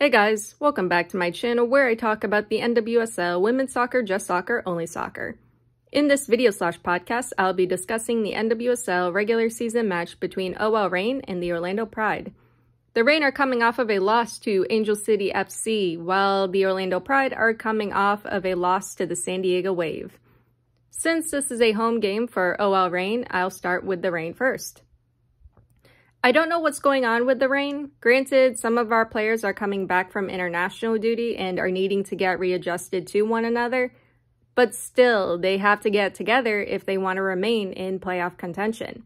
Hey guys, welcome back to my channel where I talk about the NWSL, women's soccer, just soccer, only soccer. In this video/podcast, I'll be discussing the NWSL regular season match between OL Reign and the Orlando Pride. The Reign are coming off of a loss to Angel City FC, while the Orlando Pride are coming off of a loss to the San Diego Wave. Since this is a home game for OL Reign, I'll start with the Reign first. I don't know what's going on with the Reign. Granted, some of our players are coming back from international duty and are needing to get readjusted to one another, but still, they have to get together if they want to remain in playoff contention.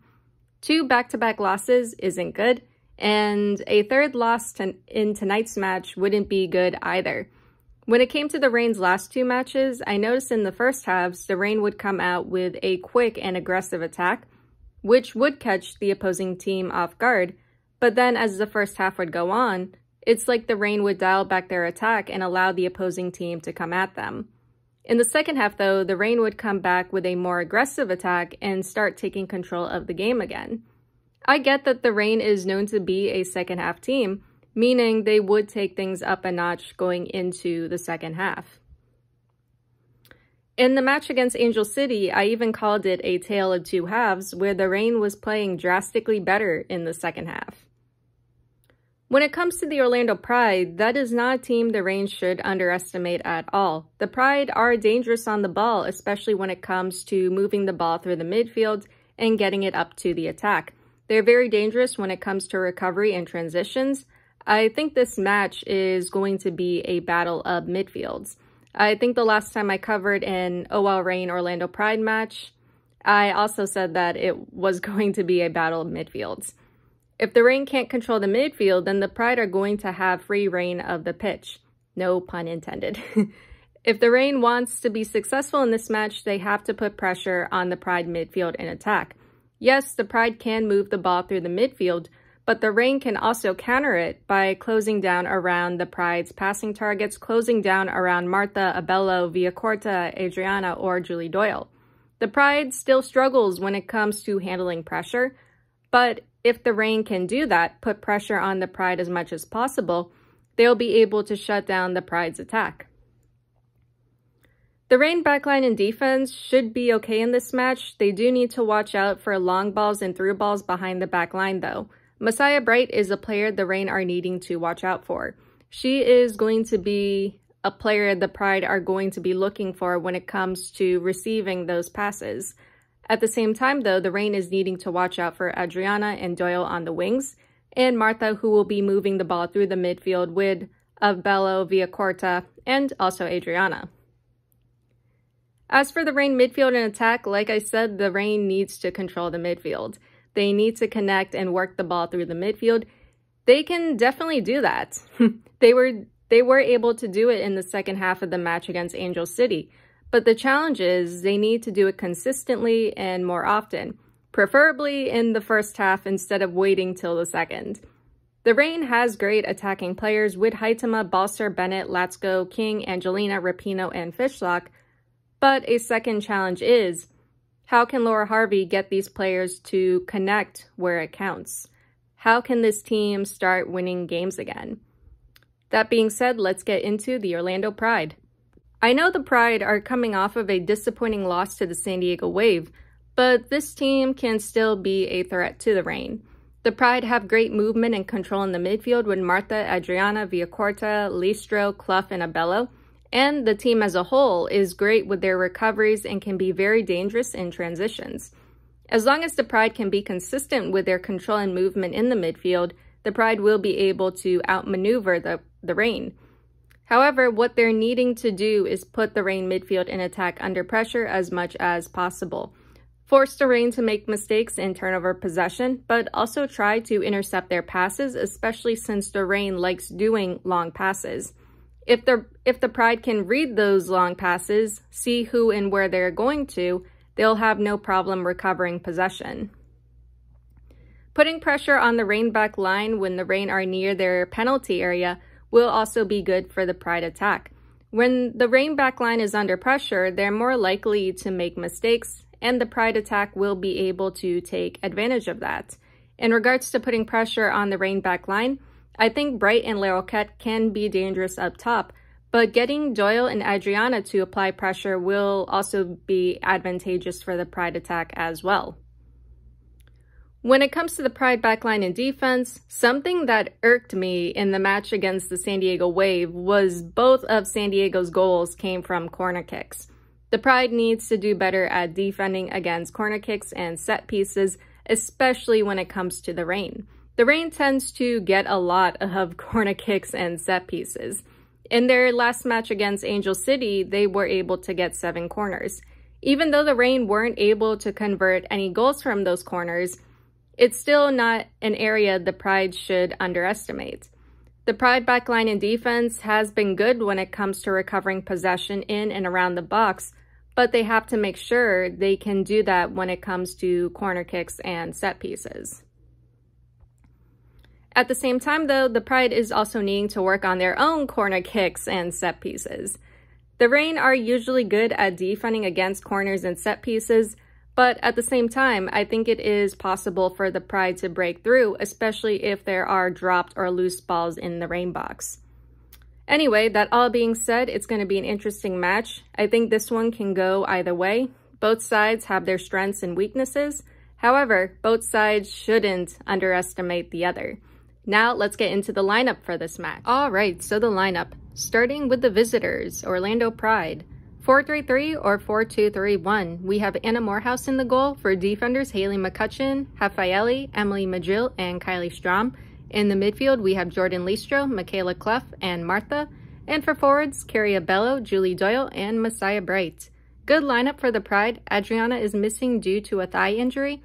2 back-to-back losses isn't good, and a third loss in tonight's match wouldn't be good either. When it came to the Reign's last 2 matches, I noticed in the first halves, the Reign would come out with a quick and aggressive attack, which would catch the opposing team off guard, but then as the first half would go on, it's like the Reign would dial back their attack and allow the opposing team to come at them. In the second half though, the Reign would come back with a more aggressive attack and start taking control of the game again. I get that the Reign is known to be a second half team, meaning they would take things up a notch going into the second half. In the match against Angel City, I even called it a tale of 2 halves, where the Reign was playing drastically better in the second half. When it comes to the Orlando Pride, that is not a team the Reign should underestimate at all. The Pride are dangerous on the ball, especially when it comes to moving the ball through the midfield and getting it up to the attack. They're very dangerous when it comes to recovery and transitions. I think this match is going to be a battle of midfields. I think the last time I covered an OL Reign Orlando Pride match, I also said that it was going to be a battle of midfields. If the Reign can't control the midfield, then the Pride are going to have free reign of the pitch. No pun intended. If the Reign wants to be successful in this match, they have to put pressure on the Pride midfield and attack. Yes, the Pride can move the ball through the midfield, but the Reign can also counter it by closing down around the Pride's passing targets, closing down around Martha, Abello, Villacorta, Adriana, or Julie Doyle. The Pride still struggles when it comes to handling pressure, but if the Reign can do that, put pressure on the Pride as much as possible, they'll be able to shut down the Pride's attack. The Reign backline and defense should be okay in this match. They do need to watch out for long balls and through balls behind the backline though. Messiah Bright is a player the Reign are needing to watch out for. She is going to be a player the Pride are going to be looking for when it comes to receiving those passes. At the same time, though, the Reign is needing to watch out for Adriana and Doyle on the wings, and Martha, who will be moving the ball through the midfield with Abello, Villacorta, and also Adriana. As for the Reign midfield and attack, like I said, the Reign needs to control the midfield. They need to connect and work the ball through the midfield. They can definitely do that. They were able to do it in the second half of the match against Angel City. But the challenge is they need to do it consistently and more often, preferably in the first half instead of waiting till the second. The Reign has great attacking players with Haitama, Balser, Bennett, Latsko, King, Angelina, Rapinoe, and Fishlock. But a second challenge is, how can Laura Harvey get these players to connect where it counts? How can this team start winning games again? That being said, let's get into the Orlando Pride. I know the Pride are coming off of a disappointing loss to the San Diego Wave, but this team can still be a threat to the Reign. The Pride have great movement and control in the midfield with Martha, Adriana, Villacorta, Listro, Clough, and Abello. And the team as a whole is great with their recoveries and can be very dangerous in transitions. As long as the Pride can be consistent with their control and movement in the midfield, the Pride will be able to outmaneuver the Reign. However, what they're needing to do is put the Reign midfield and attack under pressure as much as possible. Force the Reign to make mistakes and turn over possession, but also try to intercept their passes, especially since the Reign likes doing long passes. If the Pride can read those long passes, see who and where they're going to, they'll have no problem recovering possession. Putting pressure on the Reign back line when the Reign are near their penalty area will also be good for the Pride attack. When the Reign back line is under pressure, they're more likely to make mistakes, and the Pride attack will be able to take advantage of that. In regards to putting pressure on the Reign back line, I think Bright and Laroquette can be dangerous up top, but getting Doyle and Adriana to apply pressure will also be advantageous for the Pride attack as well. When it comes to the Pride backline and defense, something that irked me in the match against the San Diego Wave was both of San Diego's goals came from corner kicks. The Pride needs to do better at defending against corner kicks and set pieces, especially when it comes to the Reign. The Reign tends to get a lot of corner kicks and set pieces. In their last match against Angel City, they were able to get 7 corners. Even though the Reign weren't able to convert any goals from those corners, it's still not an area the Pride should underestimate. The Pride backline and defense has been good when it comes to recovering possession in and around the box, but they have to make sure they can do that when it comes to corner kicks and set pieces. At the same time, though, the Pride is also needing to work on their own corner kicks and set pieces. The Reign are usually good at defending against corners and set pieces, but at the same time, I think it is possible for the Pride to break through, especially if there are dropped or loose balls in the Reign box. Anyway, that all being said, it's going to be an interesting match. I think this one can go either way. Both sides have their strengths and weaknesses. However, both sides shouldn't underestimate the other. Now, let's get into the lineup for this match. Alright, so the lineup. Starting with the visitors, Orlando Pride. 4-3-3 or 4-2-3-1. We have Anna Morehouse in the goal. For defenders, Haley McCutcheon, Raffaele, Emily Madrill, and Kylie Strom. In the midfield, we have Jordan Listro, Michaela Clough, and Martha. And for forwards, Carrie Abello, Julie Doyle, and Messiah Bright. Good lineup for the Pride. Adriana is missing due to a thigh injury,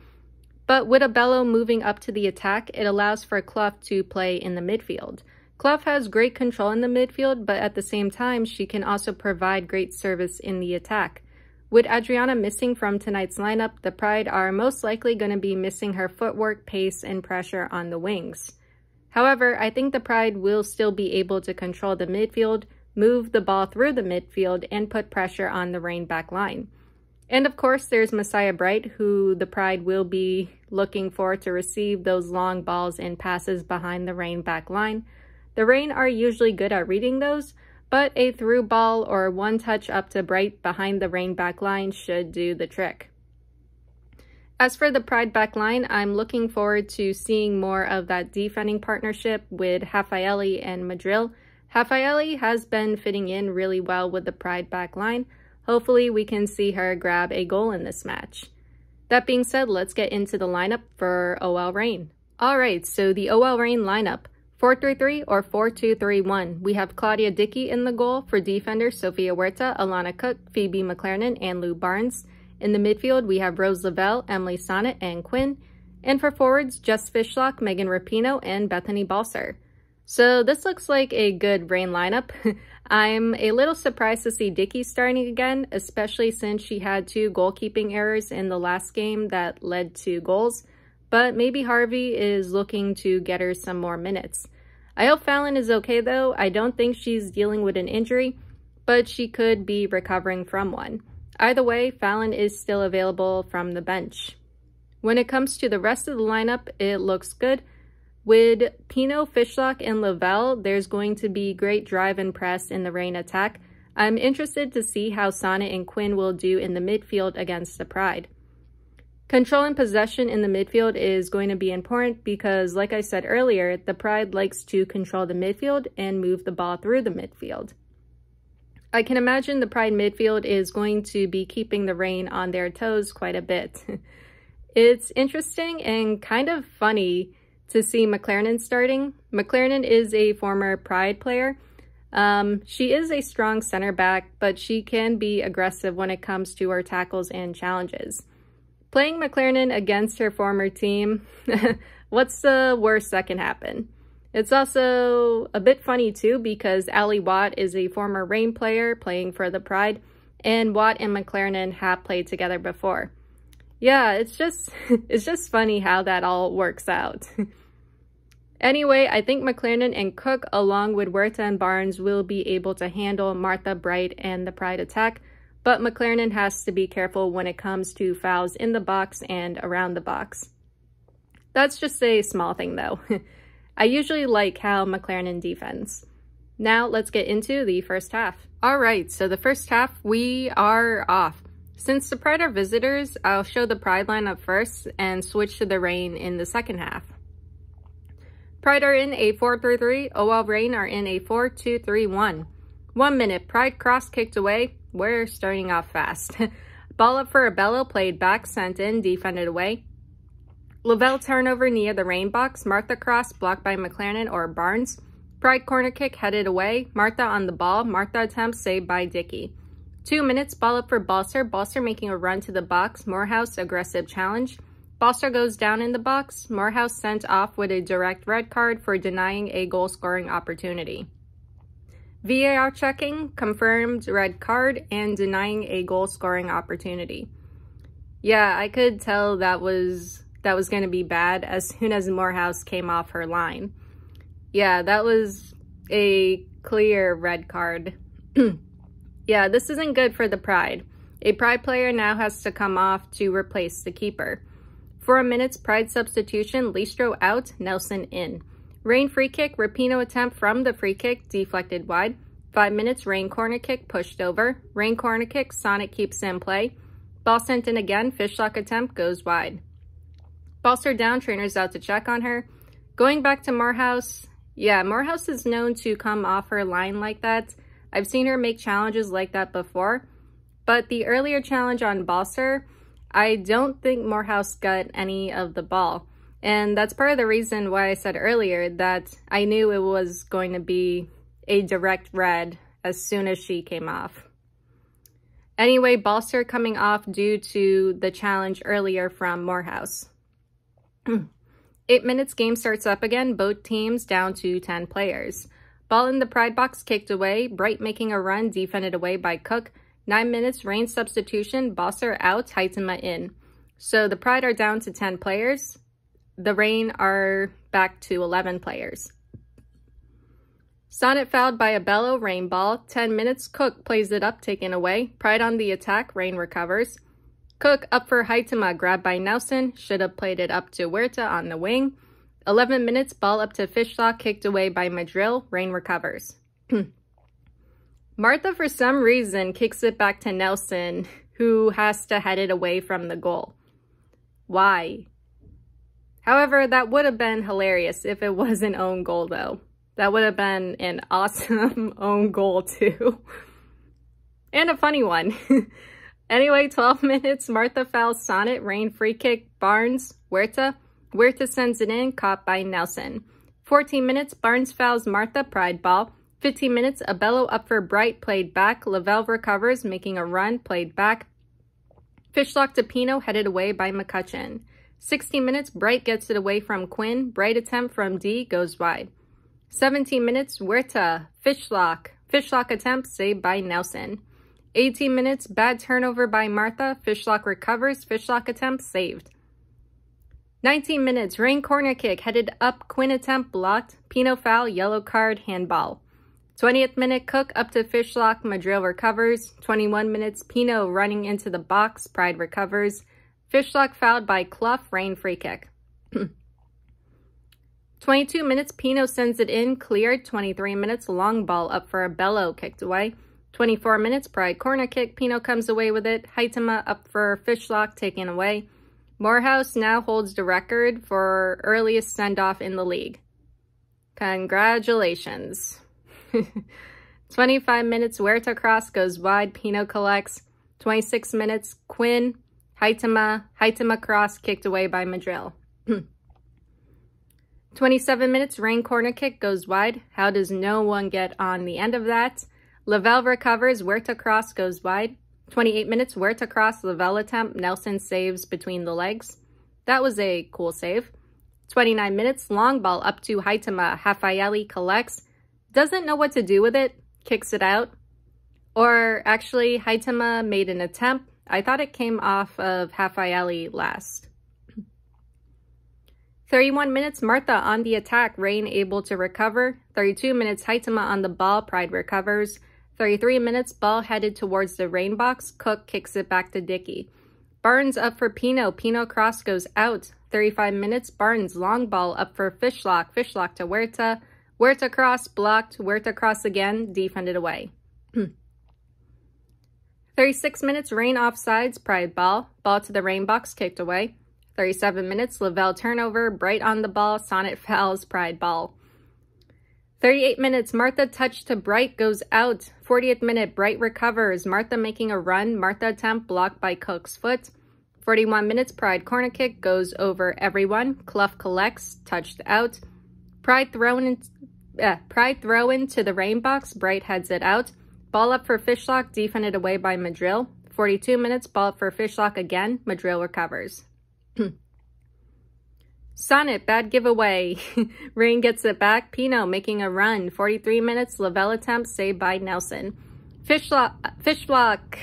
but with Abello moving up to the attack, it allows for Clough to play in the midfield. Clough has great control in the midfield, but at the same time, she can also provide great service in the attack. With Adriana missing from tonight's lineup, the Pride are most likely going to be missing her footwork, pace, and pressure on the wings. However, I think the Pride will still be able to control the midfield, move the ball through the midfield, and put pressure on the Reign back line. And of course, there's Messiah Bright, who the Pride will be looking for to receive those long balls and passes behind the Reign back line. The Reign are usually good at reading those, but a through ball or one touch up to Bright behind the Reign back line should do the trick. As for the Pride back line, I'm looking forward to seeing more of that defending partnership with Raffaele and Madrill. Raffaele has been fitting in really well with the Pride back line. Hopefully we can see her grab a goal in this match. That being said, let's get into the lineup for OL Reign. Alright, so the OL Reign lineup. 4-3-3 or 4-2-3-1. We have Claudia Dickey in the goal. For defenders, Sophia Huerta, Alana Cook, Phoebe McLaren, and Lou Barnes. In the midfield, we have Rose Lavelle, Emily Sonnet, and Quinn. And for forwards, Jess Fishlock, Megan Rapinoe, and Bethany Balser. So this looks like a good Reign lineup. I'm a little surprised to see Dickey starting again, especially since she had 2 goalkeeping errors in the last game that led to goals. But maybe Harvey is looking to get her some more minutes. I hope Fallon is okay though. I don't think she's dealing with an injury, but she could be recovering from one. Either way, Fallon is still available from the bench. When it comes to the rest of the lineup, it looks good. With Pino, Fishlock, and Lavelle, there's going to be great drive and press in the Reign attack. I'm interested to see how Sonnet and Quinn will do in the midfield against the Pride. Controlling possession in the midfield is going to be important because, like I said earlier, the Pride likes to control the midfield and move the ball through the midfield. I can imagine the Pride midfield is going to be keeping the Reign on their toes quite a bit. It's interesting and kind of funny to see McLaren starting. McLaren is a former Pride player. She is a strong center back, but she can be aggressive when it comes to her tackles and challenges. Playing McLaren against her former team, what's the worst that can happen? It's also a bit funny too because Ali Watt is a former Reign player playing for the Pride, and Watt and McLaren have played together before. Yeah, it's just funny how that all works out. Anyway, I think McLaren and Cook, along with Huerta and Barnes, will be able to handle Martha, Bright, and the Pride attack, but McLaren has to be careful when it comes to fouls in the box and around the box. That's just a small thing though. I usually like how McLaren defends. Now let's get into the first half. Alright, so the first half, we are off. Since the Pride are visitors, I'll show the Pride lineup first and switch to the Reign in the second half. Pride are in a 4-3-3, while Reign are in a 4-2-3-1. 1 minute, Pride cross kicked away. We're starting off fast. Ball up for Abello, played back, sent in, defended away. Lavelle turnover near the Reign box. Martha cross, blocked by McLaren or Barnes. Pride corner kick headed away. Martha on the ball. Martha attempts saved by Dickey. 2 minutes, ball up for Balser. Balser making a run to the box. Morehouse aggressive challenge. Balser goes down in the box. Morehouse sent off with a direct red card for denying a goal-scoring opportunity. VAR checking, confirmed red card, and denying a goal-scoring opportunity. Yeah, I could tell that was going to be bad as soon as Morehouse came off her line. Yeah, that was a clear red card. Yeah, this isn't good for the Pride. A Pride player now has to come off to replace the keeper. 4 minutes, Pride substitution, Listro out, Nelson in. Reign free kick, Rapinoe attempt from the free kick, deflected wide. 5 minutes, Reign corner kick, pushed over. Reign corner kick, Sonic keeps in play. Ball sent in again, Fishlock attempt, goes wide. Balser down, trainers out to check on her. Going back to Morehouse. Yeah, Morehouse is known to come off her line like that. I've seen her make challenges like that before. But the earlier challenge on Balser, I don't think Morehouse got any of the ball. And that's part of the reason why I said earlier that I knew it was going to be a direct red as soon as she came off. Anyway, Balser coming off due to the challenge earlier from Morehouse. 8 minutes, game starts up again, both teams down to 10 players. Ball in the Pride box kicked away, Bright making a run, defended away by Cook. 9 minutes, Reign substitution, Balser out, Haitema in. So the Pride are down to 10 players. The Reign are back to 11 players. Sonnet fouled by Abello, Reign ball. 10 minutes, Cook plays it up, taken away. Pride on the attack, Reign recovers. Cook up for Haitema, grabbed by Nelson. Should have played it up to Huerta on the wing. 11 minutes, ball up to Fishlock, kicked away by Madril. Reign recovers. Martha, for some reason, kicks it back to Nelson, who has to head it away from the goal. Why? However, that would have been hilarious if it was an own goal, though. That would have been an awesome own goal, too. And a funny one. Anyway, 12 minutes, Martha fouls Sonnet, Reign free kick, Barnes, Huerta. Huerta sends it in, caught by Nelson. 14 minutes, Barnes fouls Martha, Pride ball. 15 minutes, Abello up for Bright, played back. Lavelle recovers, making a run, played back. Fishlock to Pino, headed away by McCutcheon. 16 minutes, Bright gets it away from Quinn. Bright attempt from D, goes wide. 17 minutes, Huerta, Fishlock. Fishlock attempt, saved by Nelson. 18 minutes, bad turnover by Martha. Fishlock recovers, Fishlock attempt, saved. 19 minutes, Reign corner kick, headed up, Quinn attempt, blocked. Pino foul, yellow card, handball. 20th minute, Cook up to Fishlock, Madril recovers. 21 minutes, Pino running into the box, Pride recovers. Fishlock fouled by Clough, Reign free kick. 22 minutes, Pino sends it in, cleared. 23 minutes, long ball up for Abello, kicked away. 24 minutes, Pride corner kick, Pino comes away with it. Haitema up for Fishlock, taken away. Morehouse now holds the record for earliest send-off in the league. Congratulations. 25 minutes, Huerta cross goes wide, Pino collects. 26 minutes, Quinn, Haitema cross kicked away by Madril. 27 minutes, Reign corner kick goes wide. How does no one get on the end of that? Lavelle recovers, Huerta cross goes wide. 28 minutes, Huerta cross, Lavelle attempt, Nelson saves between the legs. That was a cool save. 29 minutes, long ball up to Haitema, Hafaeli collects. Doesn't know what to do with it, kicks it out. Or actually, Haitema made an attempt. I thought it came off of Hafaeli last. 31 minutes, Martha on the attack, Reign able to recover. 32 minutes, Haitema on the ball, Pride recovers. 33 minutes, ball headed towards the Reign box, Cook kicks it back to Dickey. Barnes up for Pino, Pino cross goes out. 35 minutes, Barnes long ball up for Fishlock. Fishlock to Huerta. Huerta cross, blocked. Huerta cross again, defended away. 36 minutes, Reign offsides, Pride ball. Ball to the Reign box, kicked away. 37 minutes, Lavelle turnover, Bright on the ball, Sonnet fouls, Pride ball. 38 minutes, Martha touch to Bright, goes out. 40th minute, Bright recovers, Martha making a run, Martha attempt blocked by Cook's foot. 41 minutes, Pride corner kick, goes over everyone. Clough collects, touched out. Pride throw in to the Reign box, Bright heads it out. Ball up for Fishlock, defended away by Madrill. 42 minutes, ball up for Fishlock again, Madrill recovers. Sonnet, bad giveaway. Reign gets it back, Pino making a run. 43 minutes, Lavelle attempt, saved by Nelson. Fishlock,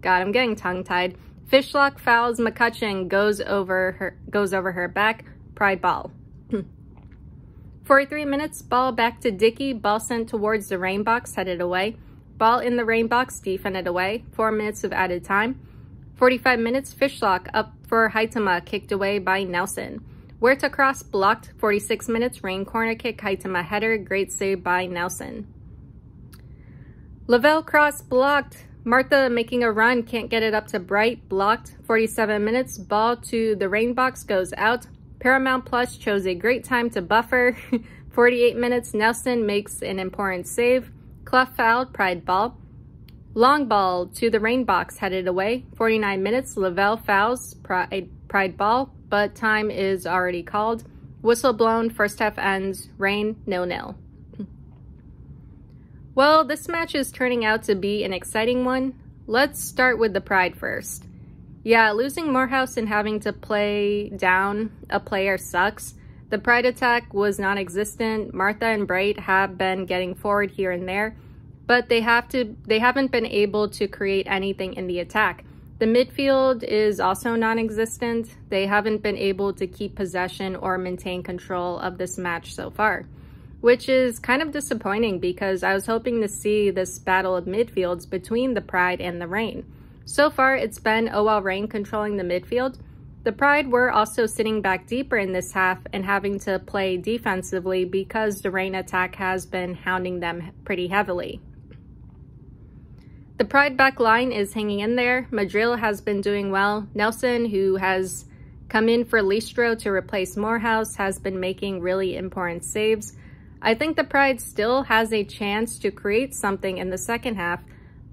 God, I'm getting tongue-tied. Fishlock fouls McCutcheon, goes over her back, Pride ball. 43 minutes, ball back to Dickey, ball sent towards the Reign box, headed away. Ball in the Reign box, defended away. 4 minutes of added time. 45 minutes, Fishlock up for Haitama, kicked away by Nelson. Huerta cross, blocked. 46 minutes, Reign corner kick, Haitama header, great save by Nelson. Lavelle cross, blocked. Martha making a run, can't get it up to Bright, blocked. 47 minutes, ball to the Reign box, goes out. Paramount Plus chose a great time to buffer. 48 minutes, Nelson makes an important save. Clough fouled, Pride ball. Long ball to the Reign box, headed away. 49 minutes, Lavelle fouls, Pride ball, but time is already called. Whistle blown, first half ends, Reign 0-0. Well, this match is turning out to be an exciting one. Let's start with the Pride first. Yeah, losing Morehouse and having to play down a player sucks. The Pride attack was non-existent. Martha and Bright have been getting forward here and there, but they haven't been able to create anything in the attack. The midfield is also non-existent. They haven't been able to keep possession or maintain control of this match so far, which is kind of disappointing because I was hoping to see this battle of midfields between the Pride and the Reign. So far, it's been OL Reign controlling the midfield. The Pride were also sitting back deeper in this half and having to play defensively because the Reign attack has been hounding them pretty heavily. The Pride back line is hanging in there. Madrill has been doing well. Nelson, who has come in for Listro to replace Morehouse, has been making really important saves. I think the Pride still has a chance to create something in the second half,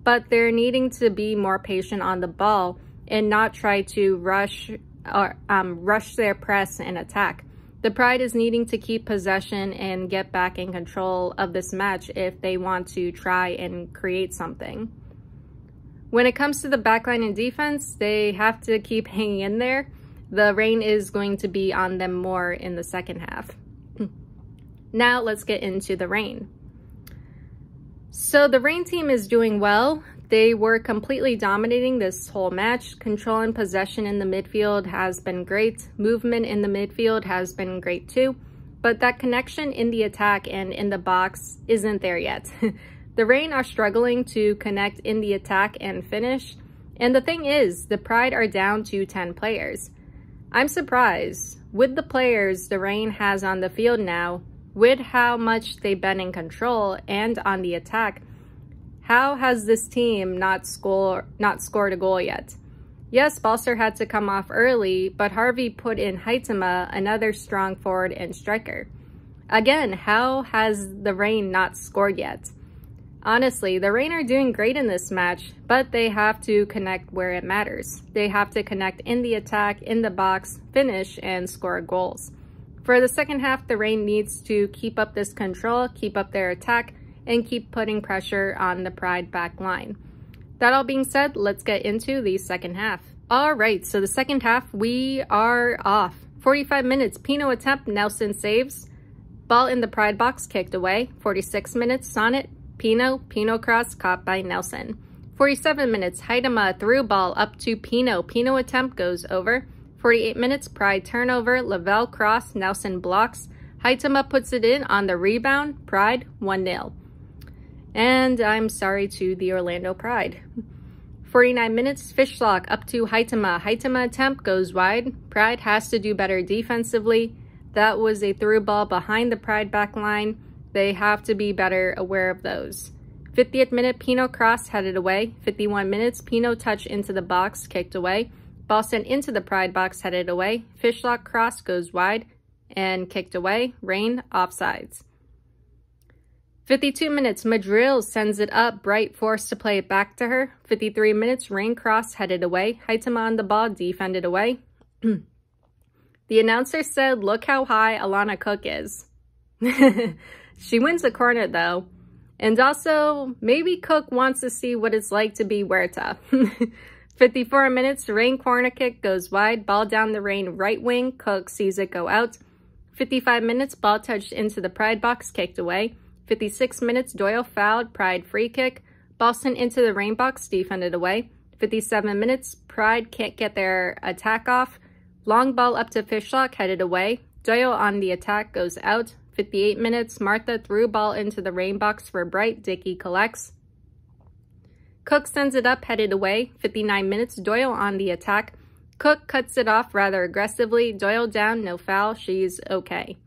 but they're needing to be more patient on the ball and not try to rush their press and attack. The Pride is needing to keep possession and get back in control of this match if they want to try and create something. When it comes to the backline and defense, they have to keep hanging in there. The Reign is going to be on them more in the second half. Now let's get into the Reign. So the Reign team is doing well. They were completely dominating this whole match. Control and possession in the midfield has been great. Movement in the midfield has been great too. But that connection in the attack and in the box isn't there yet. The Reign are struggling to connect in the attack and finish. And the thing is, the Pride are down to 10 players. I'm surprised. With the players the Reign has on the field now, with how much they've been in control and on the attack, how has this team not scored a goal yet? Yes, Balser had to come off early, but Harvey put in Haitama, another strong forward and striker. Again, how has the Reign not scored yet? Honestly, the Reign are doing great in this match, but they have to connect where it matters. They have to connect in the attack, in the box, finish, and score goals. For the second half, the Reign needs to keep up this control, keep up their attack, and keep putting pressure on the Pride back line. That all being said, let's get into the second half. All right, so the second half, we are off. 45 minutes, Pino attempt, Nelson saves. Ball in the Pride box, kicked away. 46 minutes, Sonnet, Pino cross, caught by Nelson. 47 minutes, Haitama through ball up to Pino. Pino attempt goes over. 48 minutes, Pride turnover, Lavelle cross, Nelson blocks. Haitama puts it in on the rebound, Pride 1-0. And I'm sorry to the Orlando Pride. 49 minutes, Fishlock up to Haitama. Haitama attempt goes wide. Pride has to do better defensively. That was a through ball behind the Pride back line. They have to be better aware of those. 50th minute, Pino cross headed away. 51 minutes, Pino touch into the box, kicked away. Ball sent into the Pride box, headed away. Fishlock cross goes wide and kicked away. Rain, offsides. 52 minutes, Madril sends it up. Bright forced to play it back to her. 53 minutes, Rain cross headed away. Haitama on the ball, defended away. The announcer said, "Look how high Alana Cook is." She wins the corner though. And also, maybe Cook wants to see what it's like to be Huerta. 54 minutes, Rain corner kick goes wide. Ball down the Rain right wing. Cook sees it go out. 55 minutes, ball touched into the Pride box, kicked away. 56 minutes, Doyle fouled, Pride free kick. Ball sent into the Rain box, defended away. 57 minutes, Pride can't get their attack off. Long ball up to Fishlock, headed away. Doyle on the attack goes out. 58 minutes, Martha threw ball into the Rain box for Bright. Dickey collects. Cook sends it up, headed away. 59 minutes, Doyle on the attack. Cook cuts it off rather aggressively. Doyle down, no foul. She's okay.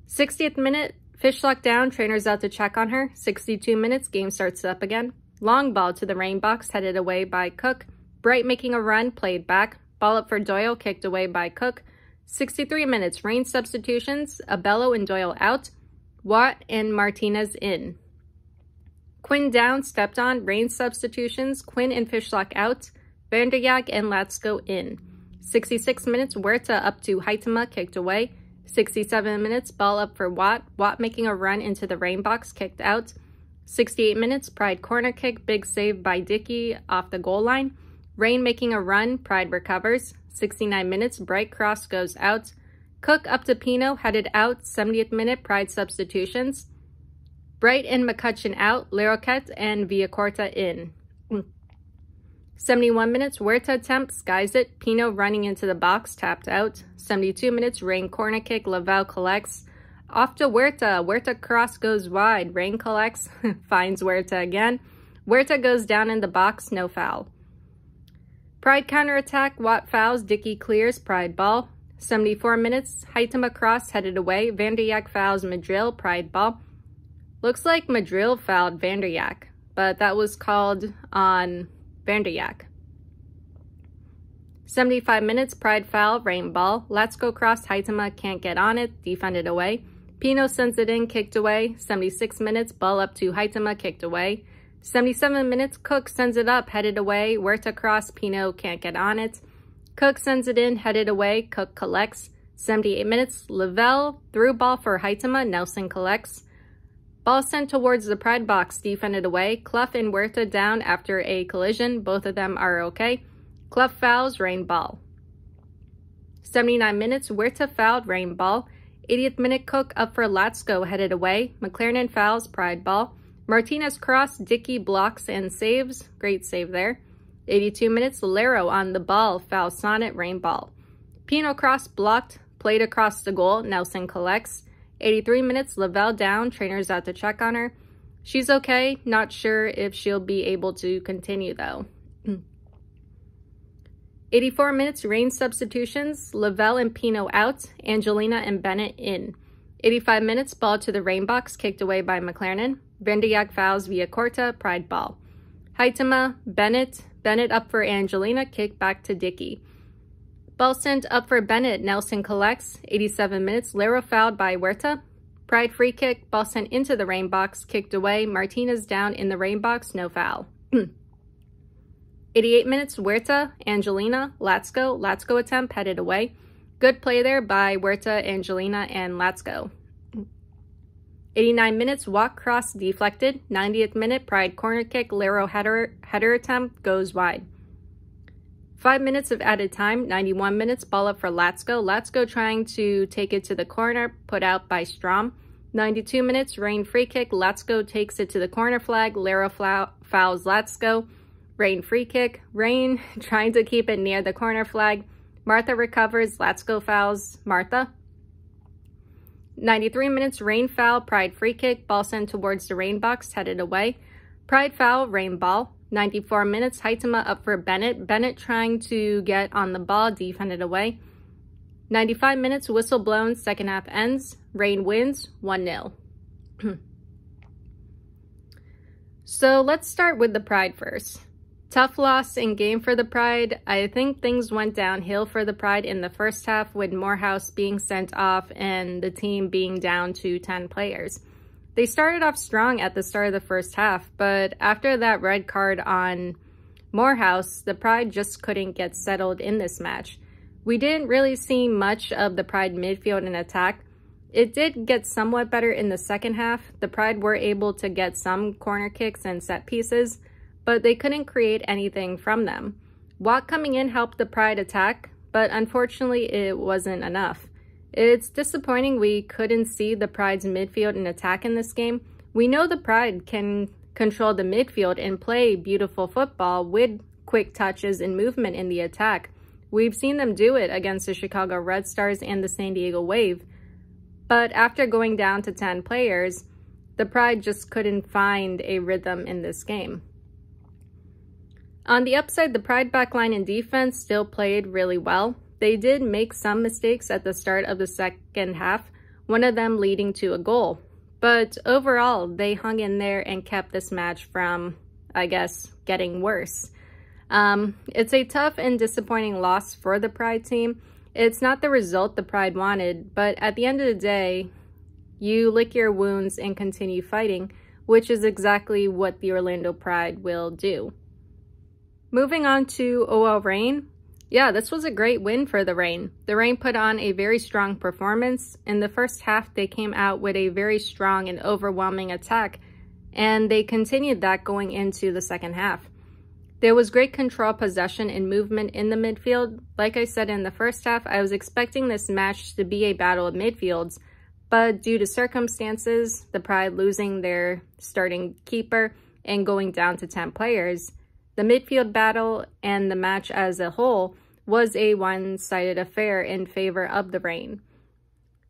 60th minute, Fishlock down, trainer's out to check on her. 62 minutes, game starts up again. Long ball to the Rain box, headed away by Cook. Bright making a run, played back. Ball up for Doyle, kicked away by Cook. 63 minutes, Rain substitutions. Abello and Doyle out. Watt and Martinez in. Quinn down, stepped on. Rain substitutions. Quinn and Fishlock out. Vanderjagt and Latsko in. 66 minutes, Huerta up to Haitama, kicked away. 67 minutes, ball up for Watt. Watt making a run into the Rain box, kicked out. 68 minutes, Pride corner kick, big save by Dickey off the goal line. Rain making a run, Pride recovers. 69 minutes, Bright cross goes out. Cook up to Pino, headed out. 70th minute, Pride substitutions. Bright and McCutcheon out, Leroquette and Villacorta in. 71 minutes, Huerta attempt, skies it. Pino running into the box, tapped out. 72 minutes, Rain corner kick, Laval collects. Off to Huerta. Huerta cross goes wide. Rain collects, finds Huerta again. Huerta goes down in the box, no foul. Pride counterattack, Watt fouls, Dickey clears, Pride ball. 74 minutes, Haitama cross headed away. Vanderjagt fouls Madril, Pride ball. Looks like Madril fouled Vanderjagt, but that was called on Vanderjagt. 75 minutes, Pride foul, Rain ball. Latsko cross, Haitama can't get on it, defended away. Pino sends it in, kicked away. 76 minutes, ball up to Haitama, kicked away. 77 minutes, Cook sends it up, headed away. Huerta cross, Pino can't get on it. Cook sends it in, headed away. Cook collects. 78 minutes, Lavelle through ball for Haitama, Nelson collects. Ball sent towards the Pride box, defended away. Clough and Huerta down after a collision. Both of them are okay. Clough fouls, Rain ball. 79 minutes, Huerta fouled, Rain ball. 80th minute, Cook up for Latsko, headed away. McLaren fouls, Pride ball. Martinez cross, Dickey blocks and saves. Great save there. 82 minutes, Lero on the ball, foul Sonnet, Rain ball. Pino cross blocked, played across the goal, Nelson collects. 83 minutes, Lavelle down, trainer's out to check on her. She's okay, not sure if she'll be able to continue though. 84 minutes, Rain substitutions, Lavelle and Pino out, Angelina and Bennett in. 85 minutes, ball to the Rain box, kicked away by McLaren. Vanderjagt fouls Villacorta, Pride ball. Haitama, Bennett up for Angelina, kick back to Dickey. Ball sent up for Bennett, Nelson collects. 87 minutes, Lero fouled by Huerta. Pride free kick, ball sent into the Rain box, kicked away. Martinez down in the Rain box, no foul. 88 minutes, Huerta, Angelina, Latsko attempt, headed away. Good play there by Huerta, Angelina, and Latsko. 89 minutes, walk cross deflected. 90th minute, Pride corner kick, Lero header attempt, goes wide. 5 minutes of added time, 91 minutes, ball up for Latsko. Latsko trying to take it to the corner, put out by Strom. 92 minutes, Rain free kick, Latsko takes it to the corner flag, Lero fouls Latsko. Rain free kick, Rain trying to keep it near the corner flag. Martha recovers, Latsko fouls Martha. 93 minutes, Rain foul, Pride free kick, ball sent towards the Rain box, headed away. Pride foul, Rain ball. 94 minutes, Haitama up for Bennett. Bennett trying to get on the ball, defended away. 95 minutes, whistle blown, second half ends. Reign wins 1-0. So let's start with the Pride first. Tough loss in game for the Pride. I think things went downhill for the Pride in the first half with Morehouse being sent off and the team being down to 10 players. They started off strong at the start of the first half, but after that red card on Morehouse, the Pride just couldn't get settled in this match. We didn't really see much of the Pride midfield and attack. It did get somewhat better in the second half. The Pride were able to get some corner kicks and set pieces, but they couldn't create anything from them. Watt coming in helped the Pride attack, but unfortunately it wasn't enough. It's disappointing we couldn't see the Pride's midfield and attack in this game. We know the Pride can control the midfield and play beautiful football with quick touches and movement in the attack. We've seen them do it against the Chicago Red Stars and the San Diego Wave. But after going down to 10 players, the Pride just couldn't find a rhythm in this game. On the upside, the Pride backline and defense still played really well. They did make some mistakes at the start of the second half, one of them leading to a goal. But overall, they hung in there and kept this match from, I guess, getting worse. It's a tough and disappointing loss for the Pride team. It's not the result the Pride wanted, but at the end of the day, you lick your wounds and continue fighting, which is exactly what the Orlando Pride will do. Moving on to OL Reign. Yeah, this was a great win for the Reign. The Reign put on a very strong performance. In the first half, they came out with a very strong and overwhelming attack, and they continued that going into the second half. There was great control, possession, and movement in the midfield. Like I said in the first half, I was expecting this match to be a battle of midfields, but due to circumstances, the Pride losing their starting keeper and going down to 10 players, the midfield battle and the match as a whole was a one-sided affair in favor of the Reign.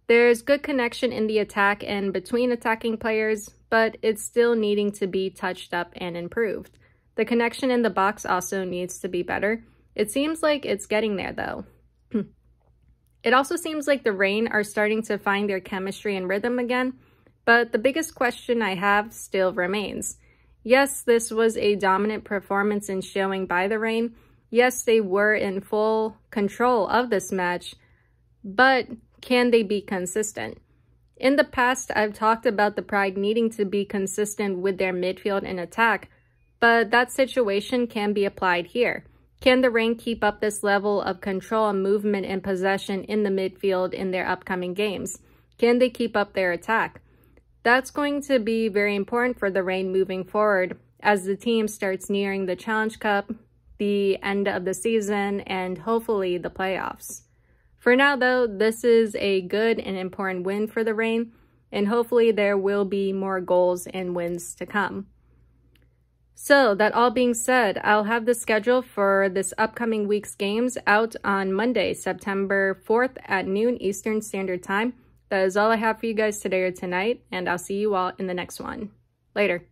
There's good connection in the attack and between attacking players, but it's still needing to be touched up and improved. The connection in the box also needs to be better. It seems like it's getting there though. It also seems like the Reign are starting to find their chemistry and rhythm again, but the biggest question I have still remains. Yes, this was a dominant performance and showing by the Reign. Yes, they were in full control of this match, but can they be consistent? In the past, I've talked about the Pride needing to be consistent with their midfield and attack, but that situation can be applied here. Can the Reign keep up this level of control and movement and possession in the midfield in their upcoming games? Can they keep up their attack? That's going to be very important for the Reign moving forward as the team starts nearing the Challenge Cup, the end of the season, and hopefully the playoffs. For now though, this is a good and important win for the Reign, and hopefully there will be more goals and wins to come. So that all being said, I'll have the schedule for this upcoming week's games out on Monday, September 4th at noon Eastern Standard Time. That is all I have for you guys today or tonight, and I'll see you all in the next one. Later.